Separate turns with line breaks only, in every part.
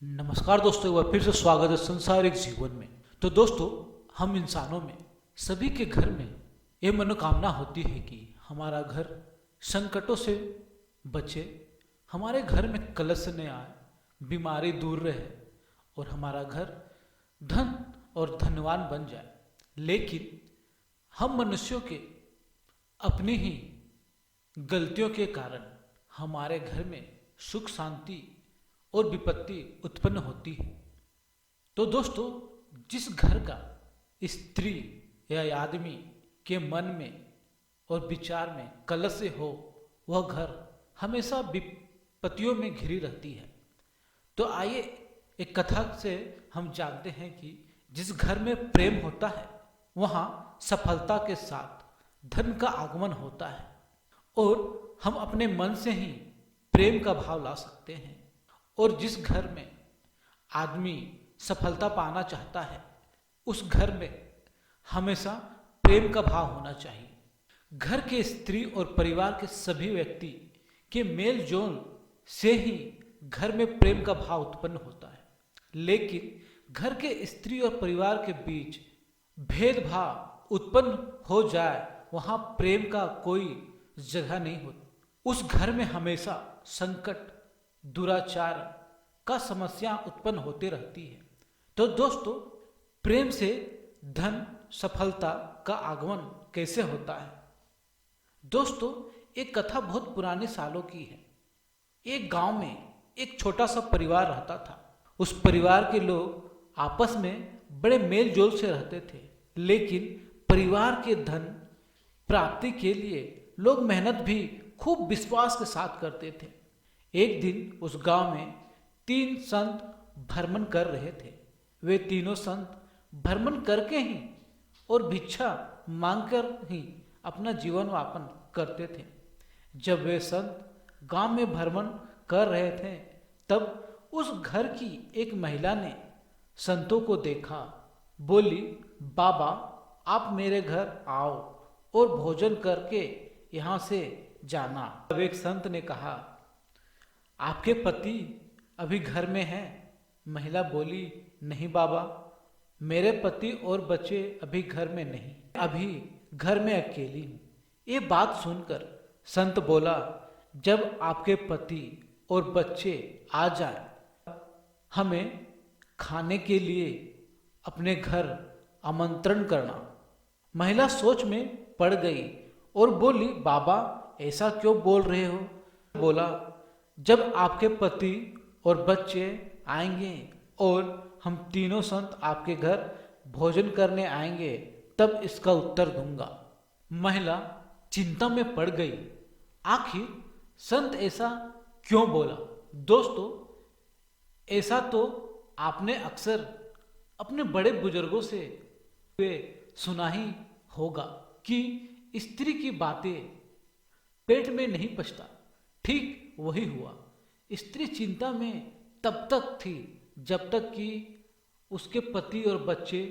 नमस्कार दोस्तों, एक बार फिर से स्वागत है संसारिक जीवन में। तो दोस्तों, हम इंसानों में सभी के घर में ये मनोकामना होती है कि हमारा घर संकटों से बचे, हमारे घर में कलश न आए, बीमारी दूर रहे और हमारा घर धन और धनवान बन जाए। लेकिन हम मनुष्यों के अपनी ही गलतियों के कारण हमारे घर में सुख शांति और विपत्ति उत्पन्न होती है। तो दोस्तों, जिस घर का स्त्री या आदमी के मन में और विचार में कलश से हो, वह घर हमेशा विपत्तियों में घिरी रहती है। तो आइए एक कथा से हम जानते हैं कि जिस घर में प्रेम होता है वहाँ सफलता के साथ धन का आगमन होता है और हम अपने मन से ही प्रेम का भाव ला सकते हैं। और जिस घर में आदमी सफलता पाना चाहता है उस घर में हमेशा प्रेम का भाव होना चाहिए। घर के स्त्री और परिवार के सभी व्यक्ति के मेल जोल से ही घर में प्रेम का भाव उत्पन्न होता है। लेकिन घर के स्त्री और परिवार के बीच भेदभाव उत्पन्न हो जाए, वहाँ प्रेम का कोई जगह नहीं होती। उस घर में हमेशा संकट, दुराचार का समस्या उत्पन्न होती रहती है। तो दोस्तों, प्रेम से धन सफलता का आगमन कैसे होता है? दोस्तों, एक कथा बहुत पुराने सालों की है। एक गांव में एक छोटा सा परिवार रहता था। उस परिवार के लोग आपस में बड़े मेल जोल से रहते थे, लेकिन परिवार के धन प्राप्ति के लिए लोग मेहनत भी खूब विश्वास के साथ करते थे। एक दिन उस गांव में 3 संत भ्रमण कर रहे थे। वे तीनों संत भ्रमण करके ही और भिक्षा मांगकर ही अपना जीवन यापन करते थे। जब वे संत गांव में भ्रमण कर रहे थे, तब उस घर की एक महिला ने संतों को देखा। बोली, बाबा, आप मेरे घर आओ और भोजन करके यहाँ से जाना। तब एक संत ने कहा, आपके पति अभी घर में हैं? महिला बोली, नहीं बाबा, मेरे पति और बच्चे अभी घर में नहीं, अभी घर में अकेली हूँ। ये बात सुनकर संत बोला, जब आपके पति और बच्चे आ जाए, हमें खाने के लिए अपने घर आमंत्रण करना। महिला सोच में पड़ गई और बोली, बाबा, ऐसा क्यों बोल रहे हो? बोला, जब आपके पति और बच्चे आएंगे और हम तीनों संत आपके घर भोजन करने आएंगे, तब इसका उत्तर दूंगा। महिला चिंता में पड़ गई। आखिर संत ऐसा क्यों बोला? दोस्तों, ऐसा तो आपने अक्सर अपने बड़े बुजुर्गों से सुना ही होगा कि स्त्री की बातें पेट में नहीं पचता। ठीक वही हुआ। स्त्री चिंता में तब तक थी जब तक कि उसके पति और बच्चे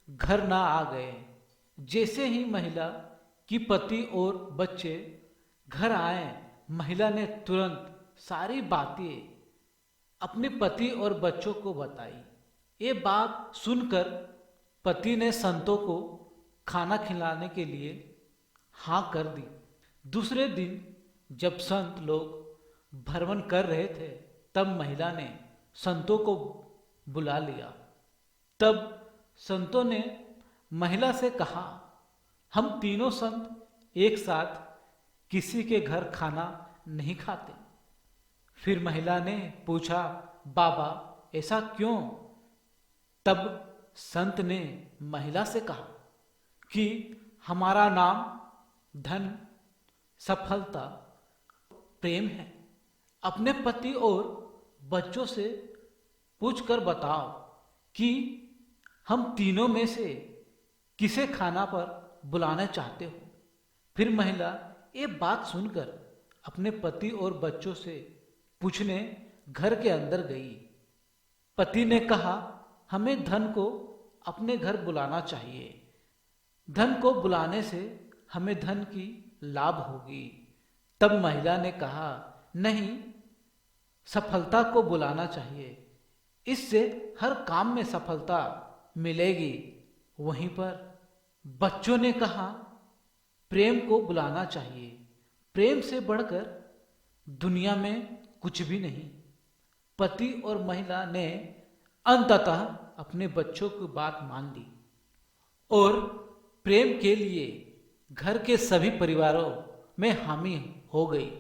घर ना आ गए। जैसे ही महिला की पति और बच्चे घर आए, महिला ने तुरंत सारी बातें अपने पति और बच्चों को बताई। ये बात सुनकर पति ने संतों को खाना खिलाने के लिए हाँ कर दी। दूसरे दिन जब संत लोग भ्रमण कर रहे थे, तब महिला ने संतों को बुला लिया। तब संतों ने महिला से कहा, हम तीनों संत एक साथ किसी के घर खाना नहीं खाते। फिर महिला ने पूछा, बाबा, ऐसा क्यों? तब संत ने महिला से कहा कि हमारा नाम धन, सफलता, प्रेम है। अपने पति और बच्चों से पूछकर बताओ कि हम तीनों में से किसे खाना पर बुलाना चाहते हो। फिर महिला ये बात सुनकर अपने पति और बच्चों से पूछने घर के अंदर गई। पति ने कहा, हमें धन को अपने घर बुलाना चाहिए। धन को बुलाने से हमें धन की लाभ होगी। तब महिला ने कहा, नहीं, सफलता को बुलाना चाहिए। इससे हर काम में सफलता मिलेगी। वहीं पर बच्चों ने कहा, प्रेम को बुलाना चाहिए, प्रेम से बढ़कर दुनिया में कुछ भी नहीं। पति और महिला ने अंततः अपने बच्चों की बात मान ली और प्रेम के लिए घर के सभी परिवारों में हामी हो गई।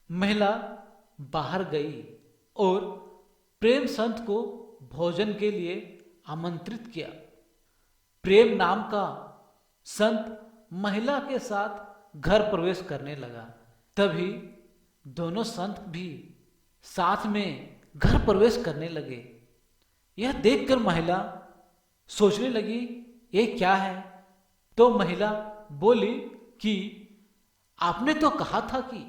महिला बाहर गई और प्रेम संत को भोजन के लिए आमंत्रित किया। प्रेम नाम का संत महिला के साथ घर प्रवेश करने लगा। तभी दोनों संत भी साथ में घर प्रवेश करने लगे। यह देखकर महिला सोचने लगी, ये क्या है? तो महिला बोली कि आपने तो कहा था कि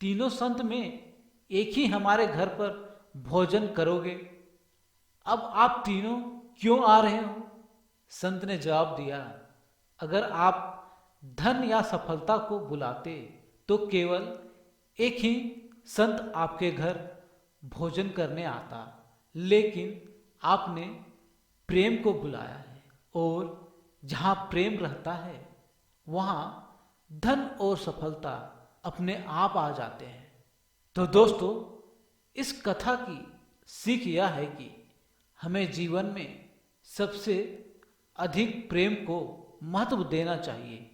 तीनों संत में एक ही हमारे घर पर भोजन करोगे, अब आप तीनों क्यों आ रहे हो? संत ने जवाब दिया, अगर आप धन या सफलता को बुलाते तो केवल एक ही संत आपके घर भोजन करने आता, लेकिन आपने प्रेम को बुलाया है और जहाँ प्रेम रहता है वहाँ धन और सफलता अपने आप आ जाते हैं। तो दोस्तों, इस कथा की सीख यह है कि हमें जीवन में सबसे अधिक प्रेम को महत्व देना चाहिए।